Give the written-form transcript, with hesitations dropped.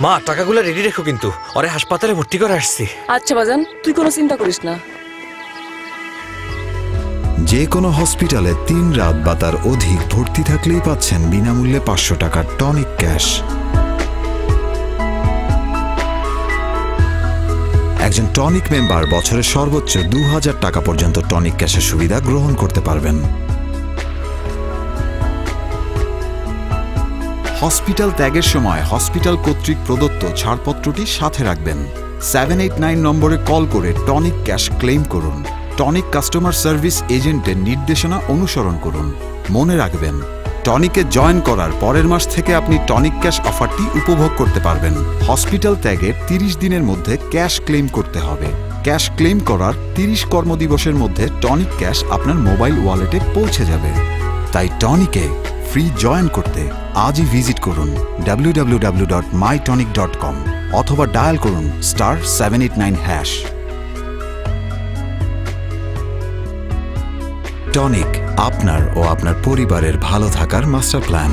মা টাকাগুলো রেডি রেখো, কিন্তু ওরে হাসপাতালে ভর্তি করে আসছি। আচ্ছা বাজান, তুই কোনো চিন্তা করিস না। যে কোনো হসপিটালে 3 রাত বা তার অধিক ভর্তি থাকলেই পাচ্ছেন বিনামূল্যে 500 টাকার টনিক ক্যাশ। একজন টনিক মেম্বার বছরে সর্বোচ্চ 2000 টাকা পর্যন্ত টনিক ক্যাশের সুবিধা গ্রহণ করতে পারবেন। হসপিটাল ত্যাগের সময় হসপিটাল কর্তৃক প্রদত্ত ছাড়পত্রটি সাথে রাখবেন। 789 নম্বরে কল করে টনিক ক্যাশ ক্লেম করুন। টনিক কাস্টমার সার্ভিস এজেন্টের নির্দেশনা অনুসরণ করুন। মনে রাখবেন, টনিকে জয়েন করার পরের মাস থেকে আপনি টনিক ক্যাশ অফারটি উপভোগ করতে পারবেন। হসপিটাল ত্যাগের 30 দিনের মধ্যে ক্যাশ ক্লেম করতে হবে। ক্যাশ ক্লেম করার 30 কর্মদিবসের মধ্যে টনিক ক্যাশ আপনার মোবাইল ওয়ালেটে পৌঁছে যাবে। তাই টনিকে ফ্রি জয়েন করতে আজই ভিজিট করুন www.mytonic.com অথবা ডায়াল করুন *789#। টনিক, আপনার ও আপনার পরিবারের ভালো থাকার মাস্টার প্ল্যান।